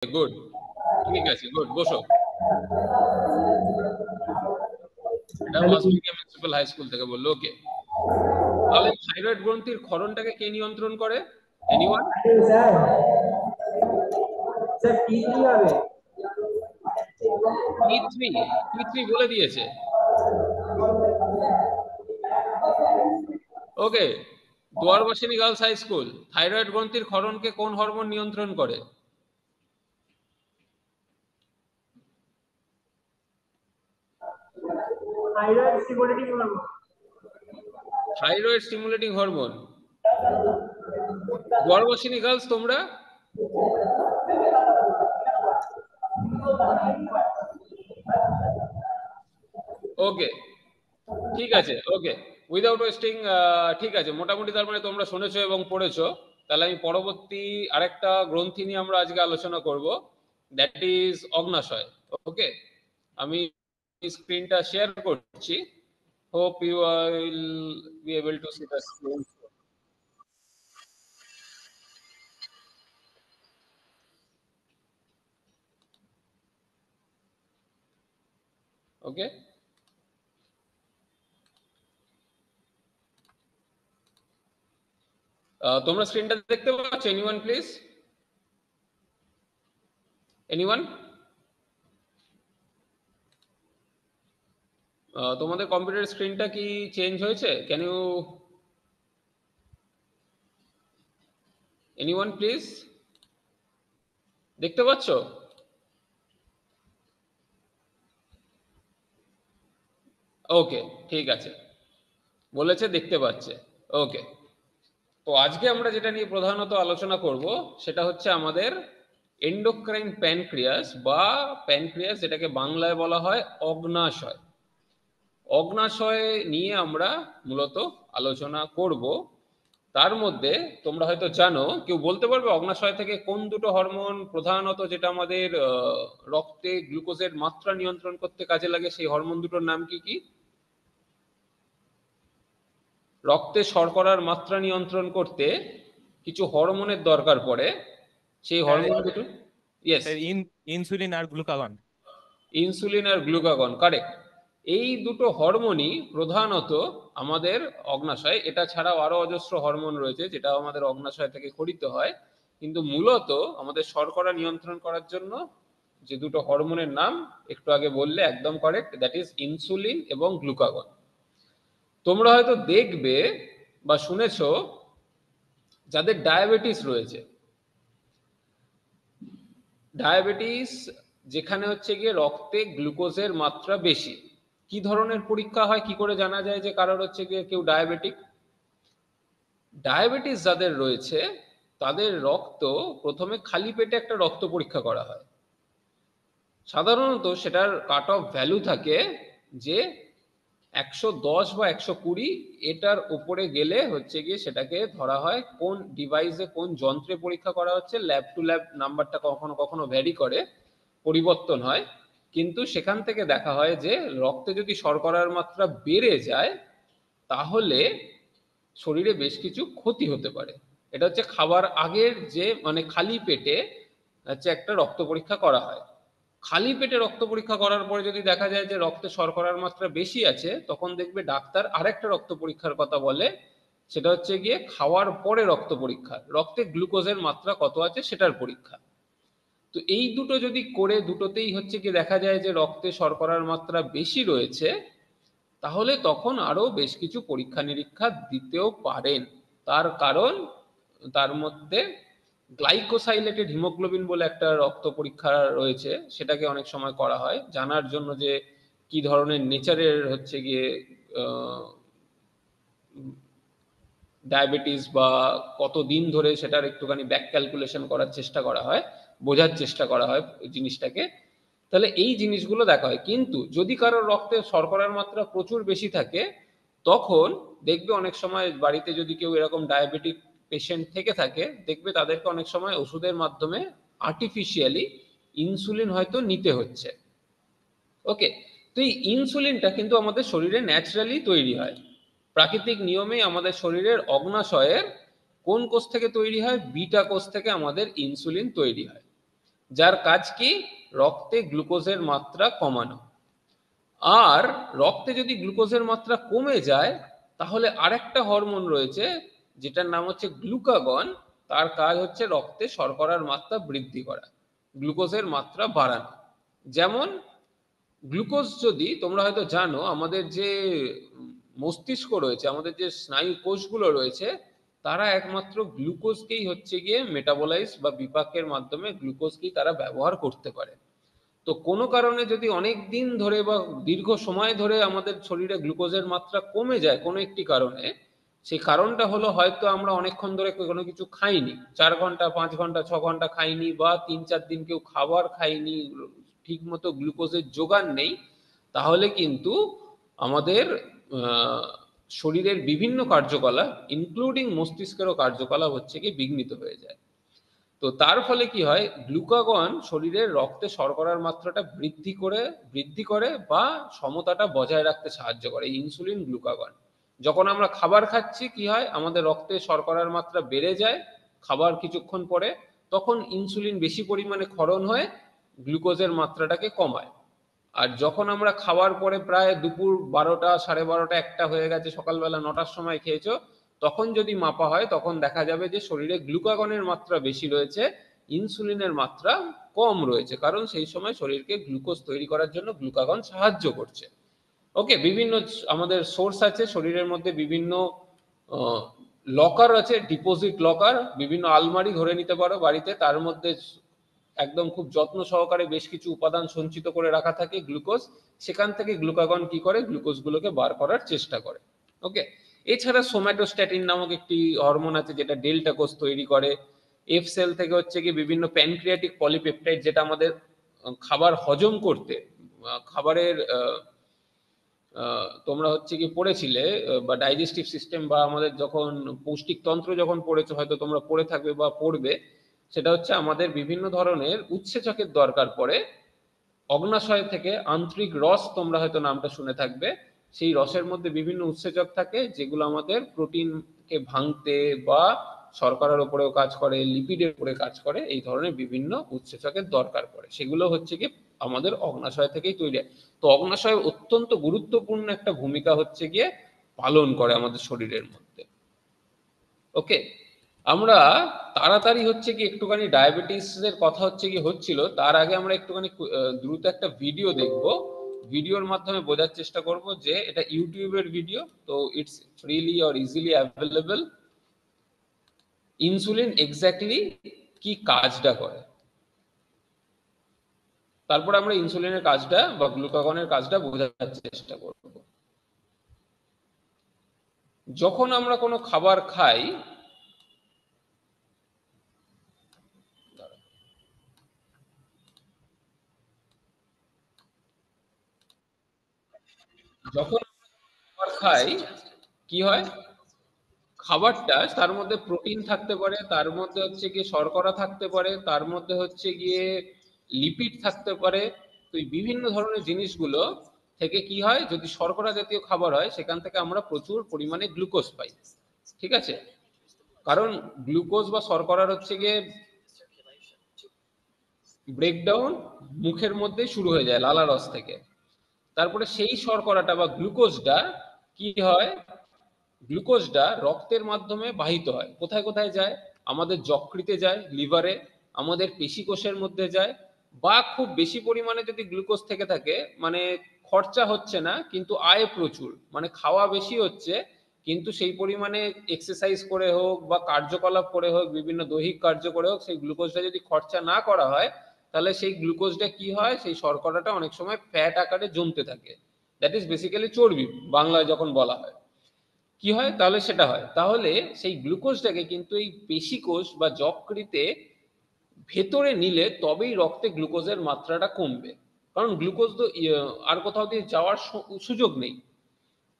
Good, ঠিক আছে, good, বসো। এটা ওয়াসবিকা মিউনিসিপ্যাল হাই স্কুল থেকে বললো। ওকে, তাহলে থাইরয়েড গ্রন্থির ক্ষরণটাকে কে নিয়ন্ত্রণ করে? এনিওয়ান? স্যার স্যার টি3 হবে। টি3, টি3 বলে দিয়েছে। Okay, Duarbasini girls high school, thyroid গ্রন্থির ক্ষরণকে কোন হরমোন নিয়ন্ত্রণ করে? Thyroid stimulating hormone. Thyroid stimulating hormone. Duarbasini girls তোমরা? ওকে, ঠিক আছে, ওকে, উইদাউট ওয়েস্টিং, ঠিক আছে, মোটামুটি তার মানে তোমরা শুনেছো এবং পড়েছো। তাহলে আমি পরবর্তী আরেকটা গ্রন্থি নিয়ে আমরা আজকে আলোচনা করব, দ্যাট ইজ অগ্নাশয়। ওকে, আমি স্ক্রিনটা শেয়ার করছি। Hope you will be able to see the screen. Okay, তোমরা স্ক্রিনটা দেখতে পাচ্ছ? Anyone please? এনিওয়ান? তোমাদের কম্পিউটার স্ক্রিনটা কি চেঞ্জ হয়েছে? Can you anyone please? দেখতে পাচ্ছ? ওকে, ঠিক আছে, বলেছে দেখতে পাচ্ছে। ওকে, তো আজকে আমরা যেটা নিয়ে প্রধানত আলোচনা করব সেটা হচ্ছে আমাদের এন্ডোক্রাইন প্যানক্রিয়াস, বা প্যানক্রিয়াস, যেটাকে বাংলায় বলা হয় অগ্নাশয়। অগ্নাশয় নিয়ে আমরা মূলত আলোচনা করব। তার মধ্যে তোমরা হয়তো জানো, কেউ বলতে পারবে অগ্নাশয় থেকে কোন দুটো হরমোন প্রধানত, যেটা আমাদের রক্তে গ্লুকোজের মাত্রা নিয়ন্ত্রণ করতে কাজে লাগে, সেই হরমোন দুটোর নাম কি কি? রক্তে শর্করার মাত্রা নিয়ন্ত্রণ করতে কিছু হরমোনের দরকার পড়ে, সেই হরমোন দুটো? ইয়েস, ইনসুলিন আর গ্লুকাগন। ইনসুলিন আর গ্লুকাগন, কারেক্ট। এই দুটো হরমোনই প্রধানত আমাদের অগ্নাশয়, এটা ছাড়াও আরো অজস্র হরমোন রয়েছে যেটা আমাদের অগ্নাশয় থেকে খরিত হয়, কিন্তু মূলত আমাদের শর্করা নিয়ন্ত্রণ করার জন্য যে দুটো হরমোনের নাম একটু আগে বললে একদম কারেক্ট, দ্যাট ইজ ইনসুলিন এবং গ্লুকাগন। তোমরা হয়তো দেখবে বা শুনেছো যাদের ডায়াবেটিস রয়েছে, ডায়াবেটিস যেখানে হচ্ছে গিয়ে রক্তে গ্লুকোজের মাত্রা বেশি, কি ধরনের পরীক্ষা হয়, কি করে জানা যায় যে কারোর হচ্ছে গিয়ে কেউ ডায়াবেটিক? ডায়াবেটিস যাদের রয়েছে তাদের রক্ত প্রথমে খালি পেটে একটা রক্ত পরীক্ষা করা হয়। সাধারণত সেটার কাট অফ ভ্যালু থাকে যে 110 বা 120, এটার উপরে গেলে হচ্ছে গিয়ে সেটাকে ধরা হয় কোন ডিভাইসে, কোন যন্ত্রে পরীক্ষা করা হচ্ছে। ল্যাব টু ল্যাব নাম্বারটা কখনো কখনো ভ্যারি করে, পরিবর্তন হয়, কিন্তু সেখান থেকে দেখা হয় যে রক্তে যদি শর্করার মাত্রা বেড়ে যায় তাহলে শরীরে বেশ কিছু ক্ষতি হতে পারে। এটা হচ্ছে খাবার আগের যে মানে খালি পেটে হচ্ছে একটা রক্ত পরীক্ষা করা হয়। খালি পেটে রক্ত পরীক্ষা করার পরে যদি দেখা যায় যে রক্তে শর্করার মাত্রা বেশি আছে, তখন দেখবে ডাক্তার আরেকটা রক্ত পরীক্ষার কথা বলে, সেটা হচ্ছে গিয়ে খাওয়ার পরে রক্ত পরীক্ষা, রক্তে গ্লুকোজের মাত্রা কত আছে সেটার পরীক্ষা। তো এই দুটো যদি করে দুটোতেই হচ্ছে কি দেখা যায় যে রক্তে শর্করার মাত্রা বেশি রয়েছে, তাহলে তখন আরো বেশ কিছু পরীক্ষা নিরীক্ষা দিতেও পারেন। তার কারণ তার মধ্যে গ্লাইকোসাইলেটেড হিমোগ্লোবিন বলে একটা রক্ত পরীক্ষা রয়েছে, সেটাকে অনেক সময় করা হয় জানার জন্য যে কি ধরনের নেচারের হচ্ছে গিয়ে ডায়াবেটিস, বা কতদিন ধরে সেটার একটুখানি ব্যাক ক্যালকুলেশন করার চেষ্টা করা হয়, বোঝার চেষ্টা করা হয় জিনিসটাকে। তাহলে এই জিনিসগুলো দেখা হয়। কিন্তু যদি কারোর রক্তে শর্করার মাত্রা প্রচুর বেশি থাকে, তখন দেখবে অনেক সময় বাড়িতে যদি কেউ এরকম ডায়াবেটিক পেশেন্ট থেকে থাকে, দেখবে তাদেরকে অনেক সময় ওষুধের মাধ্যমে আর্টিফিশিয়ালি ইনসুলিন হয়তো নিতে হচ্ছে। ওকে, তো এই ইনসুলিনটা কিন্তু আমাদের শরীরে ন্যাচারালি তৈরি হয়, প্রাকৃতিক নিয়মে আমাদের শরীরের অগ্নাশয়ের কোন কোষ থেকে তৈরি হয়? বিটা কোষ থেকে আমাদের ইনসুলিন তৈরি হয়। যার কাজ কি রক্তে গ্লুকোজের মাত্রা কমানো। আর রক্তে যদি গ্লুকোজের মাত্রা কমে যায় তাহলে আরেকটা হরমোন রয়েছে যেটার নাম হচ্ছে গ্লুকাগন, তার কাজ হচ্ছে রক্তে শর্করার মাত্রা বৃদ্ধি করা, গ্লুকোজের মাত্রা বাড়ানো। যেমন গ্লুকোজ যদি তোমরা হয়তো জানো, আমাদের যে মস্তিষ্ক রয়েছে, আমাদের যে স্নায়ু কোষগুলো রয়েছে, তারা একমাত্র গ্লুকোজকেই হচ্ছে গিয়ে মেটাবোলাইজ বা বিপাকের মাধ্যমে গ্লুকোজকেই তারা ব্যবহার করতে পারে। তো কোনো কারণে যদি অনেক দিন ধরে বা দীর্ঘ সময় ধরে আমাদের শরীরে গ্লুকোজের মাত্রা কমে যায় কোনো একটি কারণে, সেই কারণটা হলো হয়তো আমরা অনেকক্ষণ ধরে কোনো কিছু খাইনি, 4 ঘন্টা 5 ঘন্টা 6 ঘন্টা খাইনি, বা 3-4 দিন কেউ খাবার খাইনি, ঠিক মতো গ্লুকোজের যোগান নেই, তাহলে কিন্তু আমাদের শরীরের বিভিন্ন কার্যকলাপ ইনক্লুডিং মস্তিষ্কেরও কার্যকলাপ হচ্ছে কি বিঘ্নিত হয়ে যায়। তো তার ফলে কি হয়, গ্লুকাগন শরীরের রক্তে শর্করার মাত্রাটা বৃদ্ধি করে বা সমতাটা বজায় রাখতে সাহায্য করে ইনসুলিন গ্লুকাগন। যখন আমরা খাবার খাচ্ছি কি হয়, আমাদের রক্তে শর্করার মাত্রা বেড়ে যায় খাবার কিছুক্ষণ পরে, তখন ইনসুলিন বেশি পরিমাণে ক্ষরণ হয়ে গ্লুকোজের মাত্রাটাকে কমায়। আর যখন আমরা খাওয়ার পরে প্রায় দুপুর 12টা 12:30 1টা হয়ে গেছে, সকালবেলা 9টার সময় খেয়েছো, তখন যদি মাপা হয় তখন দেখা যাবে যে শরীরে গ্লুকাগনের মাত্রা বেশি রয়েছে, ইনসুলিনের মাত্রা কম রয়েছে, কারণ সেই সময় শরীরকে গ্লুকোজ তৈরি করার জন্য গ্লুকাগন সাহায্য করছে। ওকে, বিভিন্ন আমাদের সোর্স আছে শরীরের মধ্যে, বিভিন্ন লকার আছে, ডিপোজিট লকার, বিভিন্ন আলমারি ধরে নিতে পারো বাড়িতে, তার মধ্যে একদম খুব যত্ন সহকারে বেশ কিছু উপাদান সঞ্চিত করে রাখা থাকে গ্লুকোজ, সেখান থেকে গ্লুকাগন কি করে গ্লুকোজগুলোকে বার করার চেষ্টা করে। ওকে, এছাড়া সোম্যাটোস্ট্যাটিন নামক একটি হরমোন আছে যেটা ডেল্টা কোষ তৈরি করে। এফ সেল থেকে হচ্ছে কি বিভিন্ন প্যানক্রিয়াটিক পলিপেপটাইড, যেটা আমাদের খাবার হজম করতে, খাবারের তোমরা হচ্ছে কি পড়েছিলে বা ডাইজেস্টিভ সিস্টেম বা আমাদের যখন পৌষ্টিক তন্ত্র যখন পড়েছো, হয়তো তোমরা পড়ে থাকবে বা পড়বে, সেটা হচ্ছে আমাদের বিভিন্ন ধরনের উৎসেচকের দরকার পড়ে। অগ্নাশয় থেকে আন্তরিক রস, তোমরা হয়তো নামটা শুনে থাকবে, সেই রসের মধ্যে বিভিন্ন উৎসেচক থাকে যেগুলো আমাদের প্রোটিনকে ভাঙতে বা শর্করার উপরেও কাজ করে, লিপিডের উপরে কাজ করে, এই ধরনের বিভিন্ন উৎসেচকের দরকার পড়ে, সেগুলো হচ্ছে কি আমাদের অগ্নাশয় থেকেই তৈরি হয়। তো অগ্নাশয় অত্যন্ত গুরুত্বপূর্ণ একটা ভূমিকা হচ্ছে গিয়ে পালন করে আমাদের শরীরের মধ্যে। ওকে, আমরা তাড়াতাড়ি হচ্ছে কি একটুখানি ডায়াবেটিসের কথা হচ্ছে কি হচ্ছিল, তার আগে আমরা একটুখানি দ্রুত একটা ভিডিও দেখব। ভিডিওর মাধ্যমে বোঝার চেষ্টা করব যে এটা ইউটিউবের ভিডিও, তো it's freely or easily available. Insulin exactly কি কাজটা করে, তারপর আমরা ইনসুলিনের কাজটা বা গ্লুকাগনের কাজটা বোঝার চেষ্টা করব। যখন আমরা কোনো খাবার খাই, যখন খাবার খাই কি হয়, খাবারটা তার মধ্যে প্রোটিন থাকতে পারে, তার মধ্যে হচ্ছে গিয়ে শর্করা থাকতে পারে, তার মধ্যে হচ্ছে গিয়ে লিপিড থাকতে পারে। তো এই বিভিন্ন ধরনের জিনিসগুলো থেকে কি হয়, যদি শর্করা জাতীয় খাবার হয় সেখান থেকে আমরা প্রচুর পরিমাণে গ্লুকোজ পাই। ঠিক আছে, কারণ গ্লুকোজ বা শর্করার হচ্ছে গিয়ে ব্রেকডাউন মুখের মধ্যে শুরু হয়ে যায় লালারস থেকে। তারপরে সেই শর্করাটা বা গ্লুকোজটা কি হয়, গ্লুকোজটা রক্তের মাধ্যমে বাহিত হয়, কোথায় কোথায় যায়, আমাদের যকৃতে যায়, লিভারে, আমাদের পেশি কোষের মধ্যে যায়, বা খুব বেশি পরিমাণে যদি গ্লুকোজ থেকে থাকে, মানে খরচা হচ্ছে না কিন্তু আয় প্রচুর, মানে খাওয়া বেশি হচ্ছে কিন্তু সেই পরিমাণে এক্সারসাইজ করে হোক বা কার্যকলাপ করে হোক, বিভিন্ন দৈহিক কার্য করে হোক, সেই গ্লুকোজটা যদি খরচা না করা হয়, তাহলে সেই গ্লুকোজটা কি হয়, সেই শর্করাটা অনেক সময় ফ্যাট আকারে জমতে থাকে, দ্যাট ইজ বেসিক্যালি চর্বি বাংলায় যখন বলা হয়। কি হয় তাহলে, সেটা হয়, তাহলে সেই গ্লুকোজটাকে কিন্তু এই পেশিকোষ বা যকৃতে ভেতরে নিলে তবেই রক্তে গ্লুকোজের মাত্রাটা কমবে, কারণ গ্লুকোজ তো আর কোথাও দিয়ে যাওয়ার সুযোগ নেই।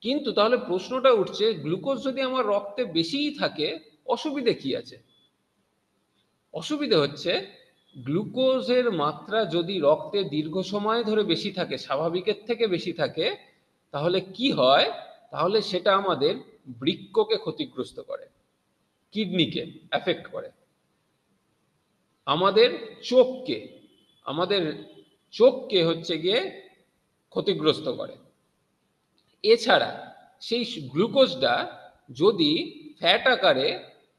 কিন্তু তাহলে প্রশ্নটা উঠছে, গ্লুকোজ যদি আমার রক্তে বেশিই থাকে অসুবিধে কি আছে? অসুবিধে হচ্ছে, গ্লুকোজের মাত্রা যদি রক্তে দীর্ঘ সময় ধরে বেশি থাকে, স্বাভাবিকের থেকে বেশি থাকে, তাহলে কি হয়, তাহলে সেটা আমাদের বৃক্ককে ক্ষতিগ্রস্ত করে, কিডনিকে এফেক্ট করে, আমাদের চোখকে, আমাদের চোখকে হচ্ছে গিয়ে ক্ষতিগ্রস্ত করে। এছাড়া সেই গ্লুকোজটা যদি ফ্যাট আকারে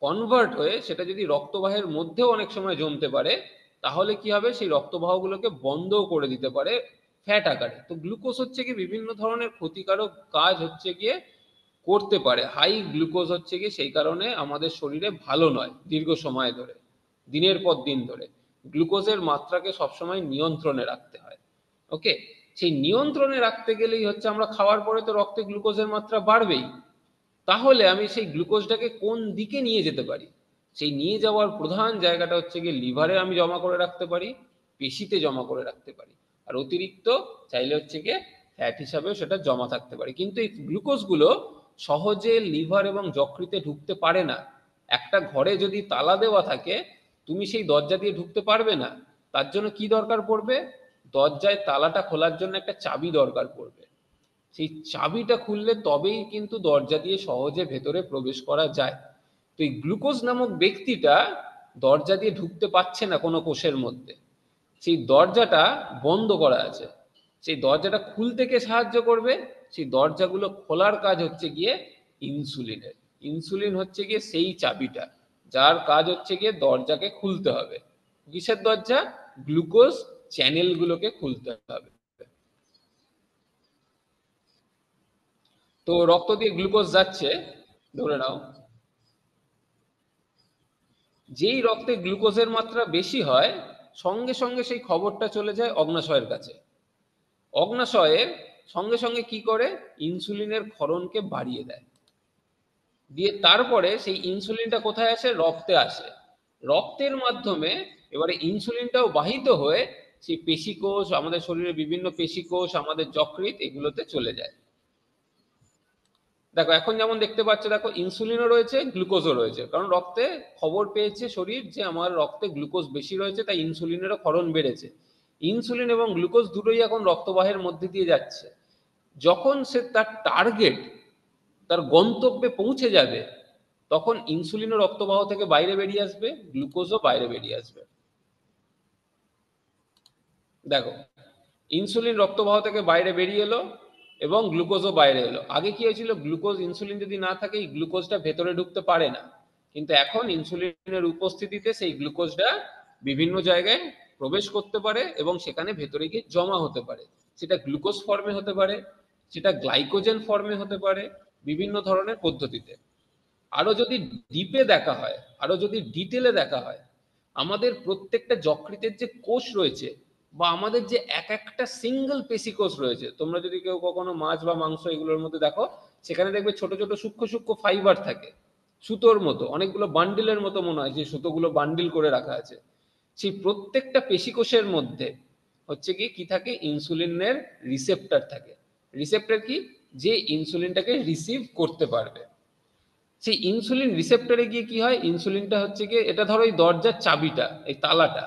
কনভার্ট হয়ে সেটা যদি রক্তবাহের মধ্যেও অনেক সময় জমতে পারে, তাহলে কি হবে, সেই রক্তবাহগুলোকে বন্ধও করে দিতে পারে ফ্যাট আকারে। তো গ্লুকোজ হচ্ছে কি বিভিন্ন ধরনের ক্ষতিকারক কাজ হচ্ছে গিয়ে করতে পারে। হাই গ্লুকোজ হচ্ছে গিয়ে সেই কারণে আমাদের শরীরে ভালো নয় দীর্ঘ সময় ধরে, দিনের পর দিন ধরে। গ্লুকোজের মাত্রাকে সবসময় নিয়ন্ত্রণে রাখতে হয়। ওকে, সেই নিয়ন্ত্রণে রাখতে গেলেই হচ্ছে আমরা খাওয়ার পরে তো রক্তে গ্লুকোজের মাত্রা বাড়বেই। তাহলে আমি সেই গ্লুকোজটাকে কোন দিকে নিয়ে যেতে পারি? সেই নিয়ে যাওয়ার প্রধান জায়গাটা হচ্ছে গিয়ে লিভারে আমি জমা করে রাখতে পারি, পেশিতে জমা করে রাখতে পারি, আর অতিরিক্ত চাইলে হচ্ছে গিয়ে ফ্যাট হিসাবেও সেটা জমা থাকতে পারে। কিন্তু এই গ্লুকোজগুলো সহজে লিভার এবং যকৃতে ঢুকতে পারে না। একটা ঘরে যদি তালা দেওয়া থাকে, তুমি সেই দরজা দিয়ে ঢুকতে পারবে না। তার জন্য কি দরকার পড়বে? দরজায় তালাটা খোলার জন্য একটা চাবি দরকার পড়বে। সেই চাবিটা খুললে তবেই কিন্তু দরজা দিয়ে সহজে ভেতরে প্রবেশ করা যায়। তো এই গ্লুকোজ নামক ব্যক্তিটা দরজা দিয়ে ঢুকতে পারছে না কোনো কোষের মধ্যে, সেই দরজাটা বন্ধ করা আছে। সেই দরজাটা খুলতে কে সাহায্য করবে? সেই দরজাগুলো খোলার কাজ হচ্ছে গিয়ে ইনসুলিনের। ইনসুলিন হচ্ছে গিয়ে সেই চাবিটা, যার কাজ হচ্ছে গিয়ে দরজাকে খুলতে হবে। কিসের দরজা? গ্লুকোজ চ্যানেলগুলোকে খুলতে হবে। তো রক্ত দিয়ে গ্লুকোজ যাচ্ছে, ধরে নাও যেই রক্তে গ্লুকোজের মাত্রা বেশি হয়, সঙ্গে সঙ্গে সেই খবরটা চলে যায় অগ্নাশয়ের কাছে। অগ্নাশয়ের সঙ্গে সঙ্গে কি করে? ইনসুলিনের ক্ষরণকে বাড়িয়ে দেয়। দিয়ে তারপরে সেই ইনসুলিনটা কোথায় আসে? রক্তে আসে। রক্তের মাধ্যমে এবারে ইনসুলিনটাও বাহিত হয়ে সেই পেশিকোষ, আমাদের শরীরের বিভিন্ন পেশিকোষ, আমাদের যকৃৎ, এগুলোতে চলে যায়। দেখো এখন যেমন দেখতে পাচ্ছ, দেখো ইনসুলিনও রয়েছে, গ্লুকোজও রয়েছে, কারণ রক্তে খবর পেয়েছে শরীর যে আমার রক্তে গ্লুকোজ বেশি রয়েছে, তাই ইনসুলিনেরও ক্ষরণ বেড়েছে। ইনসুলিন এবং গ্লুকোজ দুটোই এখন রক্তবাহের মধ্যে দিয়ে যাচ্ছে। যখন সে তার টার্গেট, তার গন্তব্যে পৌঁছে যাবে, তখন ইনসুলিনও রক্তবাহ থেকে বাইরে বেরিয়ে আসবে, গ্লুকোজও বাইরে বেরিয়ে আসবে। দেখো ইনসুলিন রক্তবাহ থেকে বাইরে বেরিয়ে এলো এবং গ্লুকোজও বাইরে এলো। আগে কি হয়েছিল? গ্লুকোজ, ইনসুলিন যদি না থাকে এই গ্লুকোজটা ভেতরে ঢুকতে পারে না, কিন্তু এখন ইনসুলিনের উপস্থিতিতে সেই গ্লুকোজটা বিভিন্ন জায়গায় প্রবেশ করতে পারে এবং সেখানে ভেতরে গিয়ে জমা হতে পারে। সেটা গ্লুকোজ ফর্মে হতে পারে, সেটা গ্লাইকোজেন ফর্মে হতে পারে, বিভিন্ন ধরনের পদ্ধতিতে। আরো যদি ডিপে দেখা হয়, আরো যদি ডিটেলে দেখা হয়, আমাদের প্রত্যেকটা যকৃতের যে কোষ রয়েছে, বা আমাদের যে এক একটা সিঙ্গেল পেশি কোষ রয়েছে, তোমরা যদি কেউ কখনো মাছ বা মাংস এগুলোর মধ্যে দেখো, সেখানে দেখবে ছোট ছোট সূক্ষ্ম সূক্ষ্ম ফাইবার থাকে, সুতোর মতো, অনেকগুলো বান্ডিলের মতো মনে হয় যে সুতোগুলো বান্ডিল করে রাখা আছে। সেই প্রত্যেকটা পেশি কোষের মধ্যে হচ্ছে কি থাকে? ইনসুলিনের রিসেপ্টর থাকে। রিসেপ্টর কি? যে ইনসুলিনটাকে রিসিভ করতে পারবে। সেই ইনসুলিন রিসেপ্টরে গিয়ে কি হয়? ইনসুলিনটা হচ্ছে গিয়ে, এটা ধরো এই দরজার চাবিটা, এই তালাটা,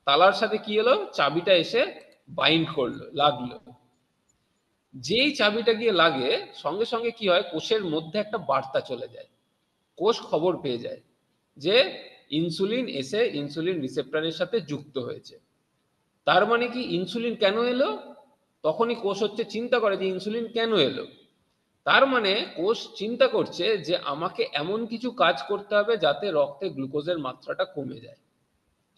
তালার সাথে কি হলো? চাবিটা এসে বাইন্ড করলো, লাগলো। যেই চাবিটা গিয়ে লাগে, সঙ্গে সঙ্গে কি হয়? কোষের মধ্যে একটা বার্তা চলে যায়। কোষ খবর পেয়ে যায় যে ইনসুলিন এসে ইনসুলিন রিসেপ্টরের সাথে যুক্ত হয়েছে। তার মানে কি? ইনসুলিন কেন এলো? তখনই কোষ হচ্ছে চিন্তা করে যে ইনসুলিন কেন এলো। তার মানে কোষ চিন্তা করছে যে আমাকে এমন কিছু কাজ করতে হবে যাতে রক্তে গ্লুকোজের মাত্রাটা কমে যায়।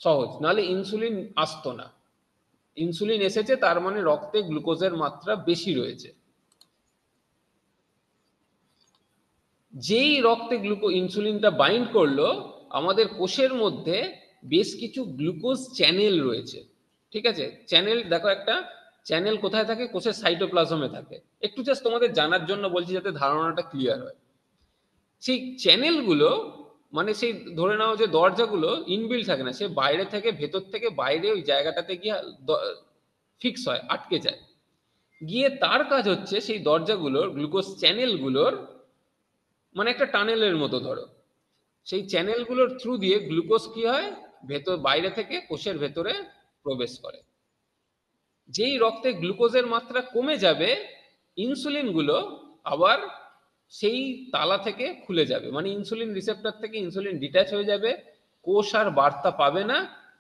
সহজ, নাহলে ইনসুলিন আসতো না। ইনসুলিন এসেছে, তার মানে রক্তে গ্লুকোজের মাত্রা বেশি রয়েছে। যেই রক্তে ইনসুলিনটা বাইন্ড করলো, আমাদের কোষের মধ্যে বেশ কিছু গ্লুকোজ চ্যানেল রয়েছে। ঠিক আছে? চ্যানেল দেখো, একটা চ্যানেল কোথায় থাকে? কোষের সাইটোপ্লাজমে থাকে। একটু জাস্ট তোমাদের জানার জন্য বলছি, যাতে ধারণাটা ক্লিয়ার হয়। সেই চ্যানেলগুলো, মানে সেই ধরে নাও যে দরজাগুলো ইনবিল্ড থাকে না, সে বাইরে থেকে, ভেতর থেকে বাইরে ওই জায়গাটাতে গিয়ে ফিক্স হয়, আটকে যায়। গিয়ে তার কাজ হচ্ছে সেই দরজাগুলোর, গ্লুকোজ চ্যানেলগুলোর, মানে একটা টানেলের মতো ধরো, সেই চ্যানেলগুলোর থ্রু দিয়ে গ্লুকোজ কি হয়? ভেতর, বাইরে থেকে কোষের ভেতরে প্রবেশ করে। যেই রক্তে গ্লুকোজের মাত্রা কমে যাবে, ইনসুলিনগুলো আবার সেই তালা থেকে খুলে যাবে, মানে ইনসুলিন রিসেপ্টর থেকে ইনসুলিন ডিট্যাচ হয়ে যাবে, কোষ আর বার্তা পাবে না,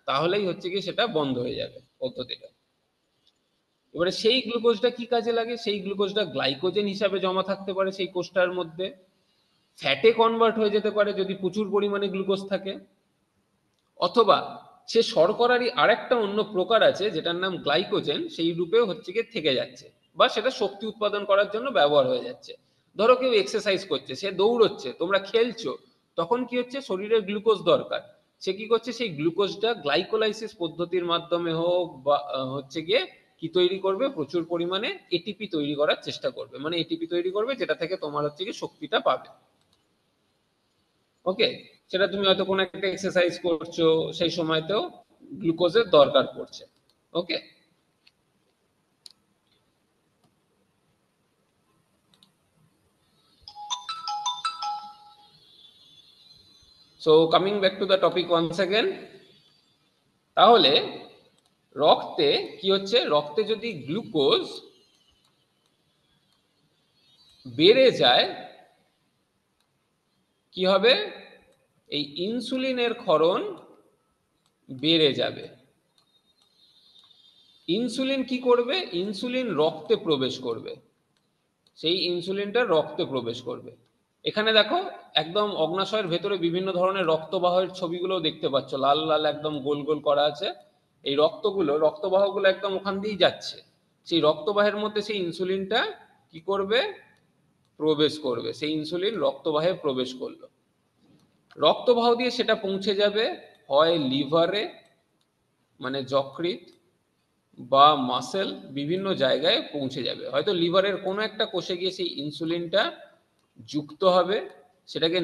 তাহলেই হচ্ছে কি সেটা বন্ধ হয়ে যাবে। পদ্ধতিটা। এবারে সেই গ্লুকোজটা কি কাজে লাগে? সেই গ্লুকোজটা গ্লাইকোজেন হিসাবে জমা থাকতে পারে সেই কোষটার মধ্যে, ফ্যাটে কনভার্ট হয়ে যেতে পারে যদি প্রচুর পরিমাণে গ্লুকোজ থাকে, অথবা সে শর্করারই আরেকটা অন্য প্রকার আছে যেটার নাম গ্লাইকোজেন, সেই রূপেও হচ্ছে গিয়ে থেকে যাচ্ছে, বা সেটা শক্তি উৎপাদন করার জন্য ব্যবহার হয়ে যাচ্ছে। ধরো কেউ এক্সারসাইজ করছে, সে দৌড়চ্ছে, তোমরা খেলছো, তখন কি হচ্ছে, শরীরের গ্লুকোজ দরকার। সে কি করছে, সেই গ্লুকোজটা গ্লাইকোলাইসিস পদ্ধতির মাধ্যমে হোক বা হচ্ছে গিয়ে কি তৈরি করবে, প্রচুর পরিমাণে এটিপি তৈরি করার চেষ্টা করবে, মানে এটিপি তৈরি করবে যেটা থেকে তোমার হচ্ছে গিয়ে শক্তিটা পাবে। ওকে, সেটা তুমি হয়তো কোনো একটা এক্সারসাইজ করছো, সেই সময়তেও গ্লুকোজের দরকার পড়ছে। Okay, so coming back to the topic once again, তাহলে রক্তে কি হচ্ছে, রক্তে যদি গ্লুকোজ বেড়ে যায় কি হবে, এই ইনসুলিনের ক্ষরণ বেড়ে যাবে। ইনসুলিন কি করবে, ইনসুলিন রক্তে প্রবেশ করবে, সেই ইনসুলিনটা রক্তে প্রবেশ করবে। এখানে দেখো একদম অগ্নাশয়ের ভেতরে বিভিন্ন ধরনের রক্তবাহের ছবিগুলো দেখতে পাচ্ছ, লাল লাল একদম গোল গোল করা আছে। এই রক্তবাহগুলো একদম ওখান দিয়েই যাচ্ছে, সেই রক্তবাহের মধ্যে সেই ইনসুলিনটা কি করবে, প্রবেশ করবে। সেই ইনসুলিন রক্তবাহে প্রবেশ করলো, রক্তবাহ দিয়ে সেটা পৌঁছে যাবে হয় লিভারে, মানে যকৃৎ, বা মাসেল, বিভিন্ন জায়গায় পৌঁছে যাবে। হয়তো লিভারের কোনো একটা কোষে গিয়ে সেই ইনসুলিনটা যুক্ত হবে, সেটাকে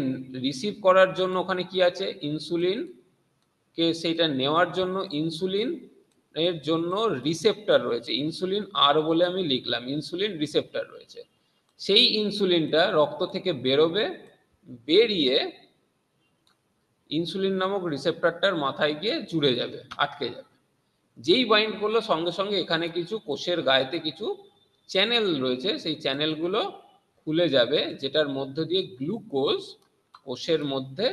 রিসিভ করার জন্য ওখানে কি আছে, ইনসুলিন কে সেইটা নেওয়ার জন্য ইনসুলিন এর জন্য রিসেপ্টর রয়েছে, ইনসুলিন আর বলে আমি লিখলাম, ইনসুলিন রিসেপ্টর রয়েছে। সেই ইনসুলিনটা রক্ত থেকে বেরোবে, বেরিয়ে ইনসুলিন নামক রিসেপ্টরটার মাথায় গিয়ে জুড়ে যাবে, আটকে যাবে। যেই বাইন্ড করলো সঙ্গে সঙ্গে এখানে কিছু কোষের গায়েতে কিছু চ্যানেল রয়েছে, সেই চ্যানেলগুলো খুলে যাবে, যেটার মধ্য দিয়ে গ্লুকোজ কোষের মধ্যে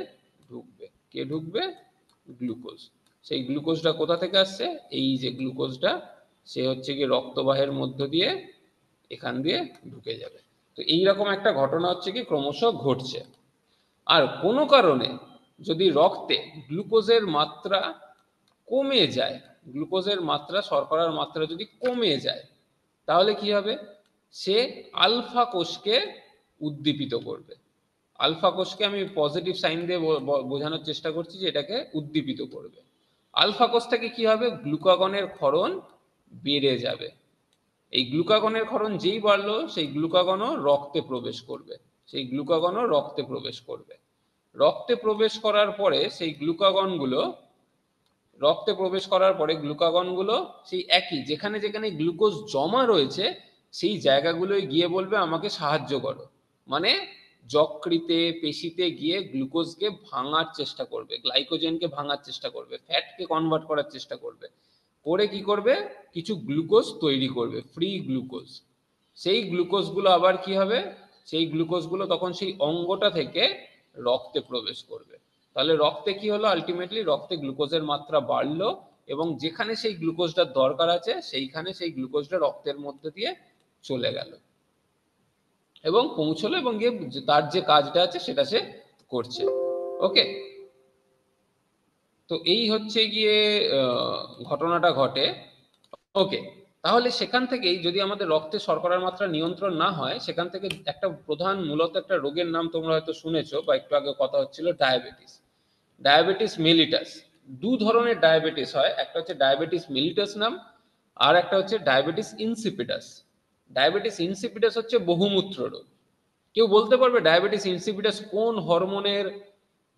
ঢুকবে। কে ঢুকবে, গ্লুকোজ। সেই গ্লুকোজটা কোথা থেকে আসছে, এই যে গ্লুকোজটা, সে হচ্ছে কি রক্তবাহের মধ্য দিয়ে এখান দিয়ে ঢুকে যাবে। তো এইরকম একটা ঘটনা হচ্ছে কি ক্রমশ ঘটছে। আর কোনো কারণে যদি রক্তে গ্লুকোজের মাত্রা কমে যায়, গ্লুকোজের মাত্রা, শর্করার মাত্রা যদি কমে যায়, তাহলে কি হবে, সে আলফা কোষকে উদ্দীপিত করবে। আলফা কোষকে আমি পজিটিভ সাইন দিয়ে বোঝানোর চেষ্টা করছি যে এটাকে উদ্দীপিত করবে। আলফা কোষ থেকে কি হবে, গ্লুকাগনের ক্ষরণ বেড়ে যাবে। এই গ্লুকাগনের ক্ষরণ যেই বাড়লো, সেই গ্লুকাগনও রক্তে প্রবেশ করবে, সেই গ্লুকাগনও রক্তে প্রবেশ করবে। রক্তে প্রবেশ করার পরে সেই গ্লুকাগনগুলো, রক্তে প্রবেশ করার পরে গ্লুকাগনগুলো সেই একই যেখানে যেখানে গ্লুকোজ জমা রয়েছে সেই জায়গাগুলোয় গিয়ে বলবে আমাকে সাহায্য করো, মানে যকৃতে, পেশিতে গিয়ে গ্লুকোজকে ভাঙার চেষ্টা করবে, গ্লাইকোজেনকে ভাঙার চেষ্টা করবে, ফ্যাটকে কনভার্ট করার চেষ্টা করবে, করে কি করবে, কিছু গ্লুকোজ তৈরি করবে, ফ্রি গ্লুকোজ। সেই গ্লুকোজগুলো আবার কি হবে, সেই গ্লুকোজগুলো তখন সেই অঙ্গটা থেকে রক্তে প্রবেশ করবে। তাহলে রক্তে কি হলো, আলটিমেটলি রক্তে গ্লুকোজের মাত্রা বাড়লো, এবং যেখানে সেই গ্লুকোজটার দরকার আছে সেইখানে সেই গ্লুকোজটা রক্তের মধ্যে দিয়ে চলে গেল এবং পৌঁছলো, এবং গিয়ে তার যে কাজটা আছে সেটা সে করছে। ওকে, তো এই হচ্ছে গিয়ে ঘটনাটা ঘটে। ওকে, তাহলে সেখান থেকেই যদি আমাদের রক্তে শর্করার মাত্রা নিয়ন্ত্রণ না হয়, সেখান থেকে একটা প্রধান মূলত একটা রোগের নাম তোমরা হয়তো শুনেছো বা একটু আগে কথা হচ্ছিল, ডায়াবেটিস। Diabetes mellitus. দু ধরনের ডায়াবেটিস হয়, একটা হচ্ছে ডায়াবেটিস মেলিটাস নাম, আর একটা হচ্ছে ডায়াবেটিস ইনসিপিডাস। ডায়াবেটিস ইনসিপিডাস হচ্ছে বহুমূত্র রোগ। কেউ বলতে পারবে ডায়াবেটিস ইনসিপিডাস কোন হরমোনের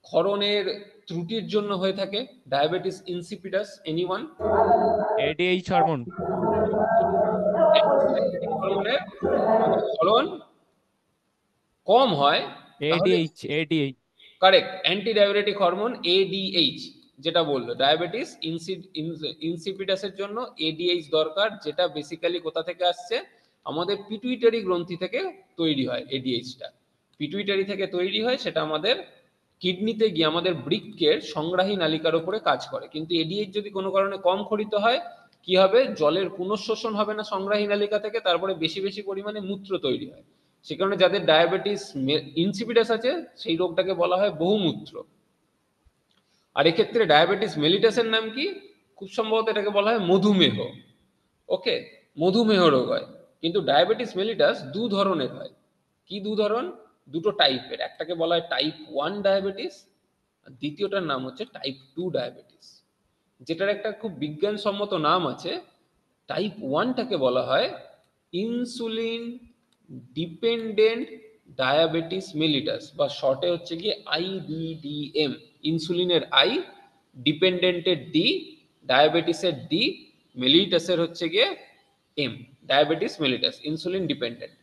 ক্ষরণের ত্রুটির জন্য হয়ে থাকে? Diabetes insipidus, anyone? ADH hormone. হরমোনের ক্ষরণ কম হয়, তাহলে ADH correct, anti diabetic hormone ADH, যেটা বললো ডায়াবেটিস ইনসিপিডাসের জন্য এডিএইচ দরকার, যেটা বেসিক্যালি কোথা থেকে আসছে, আমাদের পিটুইটারি গ্রন্থি থেকে তৈরি হয়। এডিএইচটা পিটুইটারি থেকে তৈরি হয়, সেটা আমাদের কিডনিতে গিয়ে আমাদের বৃক্কের সংগ্রাহী নালিকার উপরে কাজ করে। কিন্তু এডিএইচ যদি কোনো কারণে কম ক্ষরিত হয়, কি কি হবে, জলের পুনঃশোষণ হবে না সংগ্রাহী নালিকা থেকে, তারপরে বেশি বেশি পরিমাণে মূত্র তৈরি হয়। সে কারণে যাদের ডায়াবেটিস ইনসিপিডাস আছে সেই রোগটাকে বলা হয় বহুমূত্র। আর এক্ষেত্রে ডায়াবেটিস মেলিটাসের নাম কি, খুব সম্ভবত এটাকে বলা হয় মধুমেহ। ওকে, মধুমেহ রোগ হয়। কিন্তু ডায়াবেটিস মেলিটাস দু ধরনের হয়। কি দু ধরন, দুটো টাইপের, একটাকে বলা হয় টাইপ 1 ডায়াবেটিস, আর দ্বিতীয়টার নাম হচ্ছে টাইপ 2 ডায়াবেটিস, যেটার একটা খুব বিজ্ঞানসম্মত নাম আছে। টাইপ 1টাকে বলা হয় ইনসুলিন ডিপেন্ডেন্ট ডায়াবেটিস মেলিটাস, বা শর্টে হচ্ছে গিয়ে IDDM। ইনসুলিনের আই, ডিপেন্ডেন্টের ডি, ডায়াবেটিসের ডি, মেলিটাসের হচ্ছে গিয়ে M, diabetes mellitus, insulin dependent.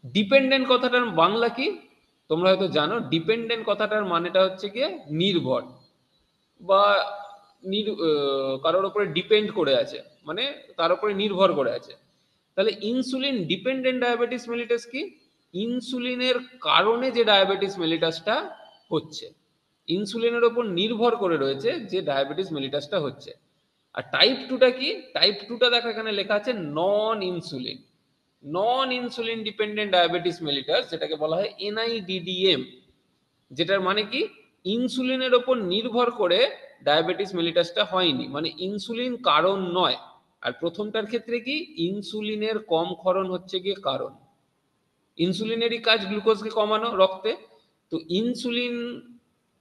Dependent কথাটার বাংলা কি তোমরা হয়তো জানো। ডিপেন্ডেন্ট কথাটার মানেটা হচ্ছে গিয়ে নির্ভর, বা কারোর উপরে ডিপেন্ড করে আছে, মানে তার উপরে নির্ভর করে আছে। তাহলে ইনসুলিন ডিপেন্ডেন্ট ডায়াবেটিস মেলিটাস কি, ইনসুলিনের কারণে যে ডায়াবেটিস মেলিটাসটা হচ্ছে, ইনসুলিনের উপর নির্ভর করে রয়েছে যে ডায়াবেটিস মেলিটাসটা হচ্ছে। আর টাইপ 2টা কি, টাইপ 2টা দেখো এখানে লেখা আছে নন ইনসুলিন, নন ইনসুলিন ডিপেন্ডেন্ট ডায়াবেটিস মেলিটাস, যেটাকে বলা হয় NIDDM, যেটার মানে কি ইনসুলিনের ওপর নির্ভর করে ডায়াবেটিস মেলিটাসটা হয়নি, মানে ইনসুলিন কারণ নয়। আর প্রথমটার ক্ষেত্রে কি, ইনসুলিনের কম ক্ষরণ হচ্ছে গিয়ে কারণ। ইনসুলিনেরই কাজ গ্লুকোজকে কমানো রক্তে, তো ইনসুলিন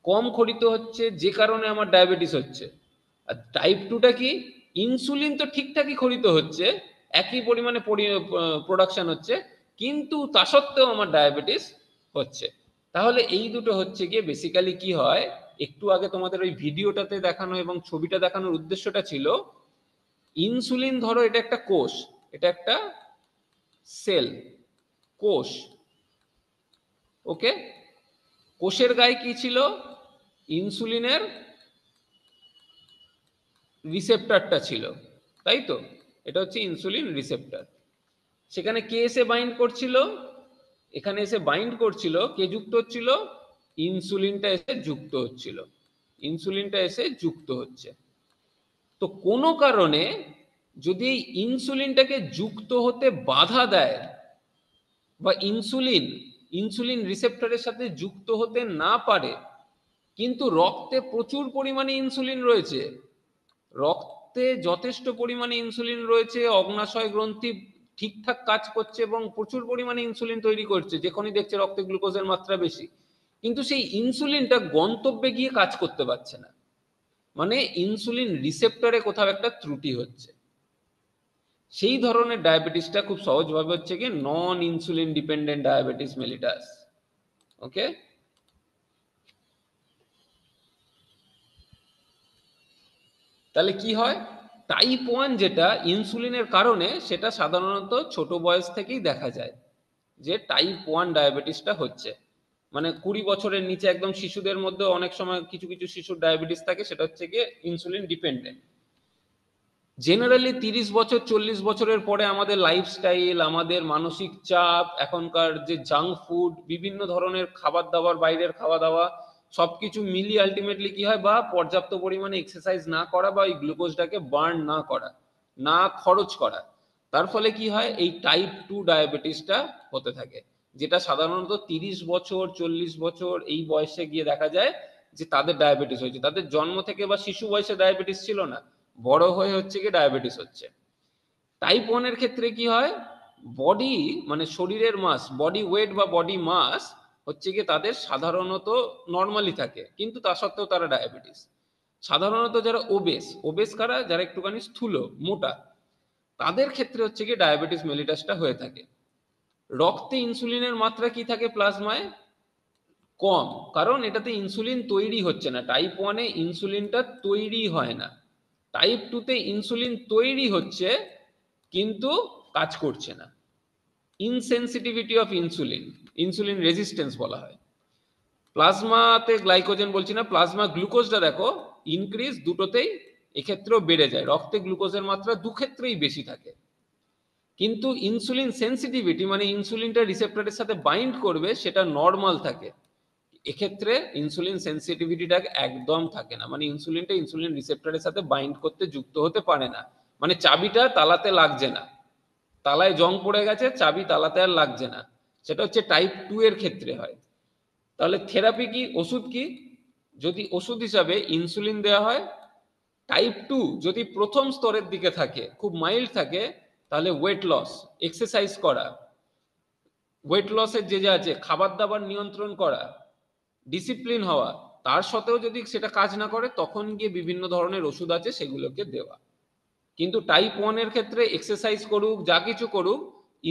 কম খরিত হচ্ছে যে কারণে আমার ডায়াবেটিস হচ্ছে। আর টাইপ 2টা কি, ইনসুলিন তো ঠিকঠাকই খরিত হচ্ছে, একই পরিমাণে প্রোডাকশন হচ্ছে, কিন্তু তা সত্ত্বেও আমার ডায়াবেটিস হচ্ছে। তাহলে এই দুটো হচ্ছে গিয়ে বেসিক্যালি কি হয়, একটু আগে তোমাদের ওই ভিডিওটাতে দেখানো এবং ছবিটা দেখানোর উদ্দেশ্যটা ছিল, ইনসুলিন ধরো এটা একটা কোষ, এটা একটা সেল, কোষ। ওকে, কোষের গায়ে কি ছিল, ইনসুলিনের রিসেপ্টরটা ছিল, তাই তো, এটা হচ্ছে ইনসুলিন রিসেপ্টর। সেখানে কে এসে বাইন্ড করছিল, এখানে এসে বাইন্ড করছিল, কে যুক্ত হচ্ছিল, ইনসুলিনটা এসে যুক্ত হচ্ছিল, ইনসুলিনটা এসে যুক্ত হচ্ছে। তো কোনো কারণে যদি এই ইনসুলিনটাকে যুক্ত হতে বাধা দেয়, বা ইনসুলিন ইনসুলিন রিসেপ্টরের সাথে যুক্ত হতে না পারে, কিন্তু রক্তে প্রচুর পরিমাণে ইনসুলিন রয়েছে, রক্তে যথেষ্ট পরিমাণে ইনসুলিন রয়েছে, অগ্নাশয় গ্রন্থি ঠিকঠাক কাজ করছে এবং প্রচুর পরিমাণে ইনসুলিন তৈরি করছে, যখনই দেখছে রক্তে গ্লুকোজের মাত্রা বেশি, কিন্তু সেই ইনসুলিনটা গন্তব্যে গিয়ে কাজ করতে পারছে না, মানে ইনসুলিন রিসেপ্টরে কোথাও একটা ত্রুটি হচ্ছে। সেই ধরনের ডায়াবেটিসটা খুব সহজভাবে হচ্ছে কি non insulin dependent diabetes mellitus. Okay, তাহলে কি হয়, টাইপ 1 যেটা ইনসুলিনের কারণে, সেটা সাধারণত ছোট বয়স থেকেই দেখা যায় যে টাইপ 1 ডায়াবেটিসটা হচ্ছে। মানে 20 বছরের নিচে একদম শিশুদের মধ্যে অনেক সময় কিছু কিছু শিশুর ডায়াবেটিস থাকে, সেটা হচ্ছে গিয়ে ইনসুলিন ডিপেন্ডেন্ট। জেনারেলি 30 বছর 40 বছরের পরে আমাদের লাইফস্টাইল, আমাদের মানসিক চাপ, এখনকার যে জাঙ্ক ফুড, বিভিন্ন ধরনের খাবার দাবার, বাইরের খাওয়া দাওয়া, সবকিছু মিলিয়ে আলটিমেটলি কি হয়, বা পর্যাপ্ত পরিমাণে এক্সারসাইজ না করা, বা ওই গ্লুকোজটাকে বার্ন না করা, না খরচ করা, তার ফলে কি হয়, এই টাইপ 2 ডায়াবেটিসটা হতে থাকে, যেটা সাধারণত 30 বছর 40 বছর এই বয়সে গিয়ে দেখা যায় যে তাদের ডায়াবেটিস হয়েছে। তাদের জন্ম থেকে বা শিশু বয়সে ডায়াবেটিস ছিল না, বড় হয়ে হচ্ছে কি ডায়াবেটিস হচ্ছে। টাইপ 1 এর ক্ষেত্রে কি হয়, বডি মানে শরীরের মাস, বডি ওয়েট বা বডি মাস হচ্ছে কি তাদের সাধারণত নর্মালি থাকে, কিন্তু তা সত্ত্বেও তারা ডায়াবেটিস। সাধারণত যারা ওবেস, ওবেস কারা, যারা একটুখানি স্থূল মোটা, তাদের ক্ষেত্রে হচ্ছে কি ডায়াবেটিস মেলিটাসটা হয়ে থাকে। রক্তে ইনসুলিনের মাত্রা কি থাকে প্লাজমায়, কম, কারণ এটাতে ইনসুলিন তৈরি হচ্ছে না। টাইপ 1-এ ইনসুলিনটা তৈরি হয় না, টাইপ 2-তে ইনসুলিন তৈরি হচ্ছে কিন্তু কাজ করছে না। ইনসেনসিটিভিটি অফ ইনসুলিন, ইনসুলিন রেজিস্ট্যান্স বলা হয়। প্লাজমাতে গ্লাইকোজেন বলছি না, প্লাজমা গ্লুকোজটা দেখো ইনক্রিজ দুটোতেই, এক্ষেত্রেও বেড়ে যায়, রক্তে গ্লুকোজের মাত্রা দুক্ষেত্রেই বেশি থাকে। কিন্তু ইনসুলিন সেন্সিটিভিটি মানে ইনসুলিনটা রিসেপ্টরের সাথে বাইন্ড করবে, সেটা নর্মাল থাকে। এক্ষেত্রে ইনসুলিন সেন্সিটিভিটিটা একদম থাকে না, মানে ইনসুলিনটা ইনসুলিন রিসেপ্টরের সাথে বাইন্ড করতে যুক্ত হতে পারে না, মানে চাবিটা তালাতে লাগছে না, তালায় জং পড়ে গেছে, চাবি তালাতে আর লাগছে না, সেটা হচ্ছে টাইপ 2 এর ক্ষেত্রে হয়। তাহলে থেরাপি কি, ওষুধ কি? যদি ওষুধ হিসাবে ইনসুলিন দেওয়া হয়। টাইপ 2 যদি প্রথম স্তরের দিকে থাকে, খুব মাইল্ড থাকে, তাহলে ওয়েট লস, এক্সারসাইজ করা, ওয়েট লসের যে যা আছে, খাবার দাবার নিয়ন্ত্রণ করা, ডিসিপ্লিন হওয়া, তার সত্ত্বেও যদি সেটা কাজ না করে, তখন গিয়ে বিভিন্ন ধরনের ওষুধ আছে সেগুলোকে দেওয়া। কিন্তু টাইপ 1 এর ক্ষেত্রে এক্সারসাইজ করুক, যা কিছু করুক,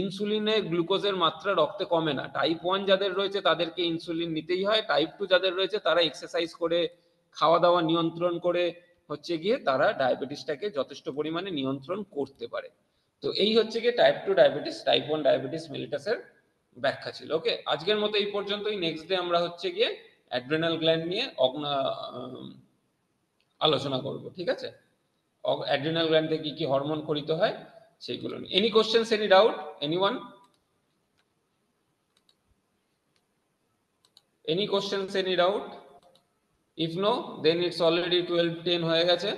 ইনসুলিনে গ্লুকোজের মাত্রা রক্তে কমে না। টাইপ 1 যাদের রয়েছে তাদেরকে ইনসুলিন নিতেই হয়। টাইপ 2 যাদের রয়েছে তারা এক্সারসাইজ করে, খাওয়া দাওয়া নিয়ন্ত্রণ করে হচ্ছে গিয়ে তারা ডায়াবেটিসটাকে যথেষ্ট পরিমাণে নিয়ন্ত্রণ করতে পারে। তো এই হচ্ছে গিয়ে টাইপ 2 ডায়াবেটিস, টাইপ 1 ডায়াবেটিস মেলিটাসের ব্যাখ্যা ছিল। ওকে, আজকের মতো এই পর্যন্তই। নেক্সট ডে আমরা হচ্ছে গিয়ে অ্যাড্রেনাল গ্ল্যান্ড নিয়ে আলোচনা করব, ঠিক আছে? অ্যাড্রিনাল গ্ল্যান্ডে কি কি হরমোন খরিত হয় সেইগুলো নিয়ে। Any questions, any doubt, anyone? Any questions, any doubt? If no, then it's already 12:10 হয়ে গেছে।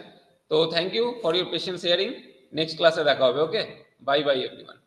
তো thank you for your patience hearing. Next ক্লাসে দেখা হবে। Okay, bye bye everyone.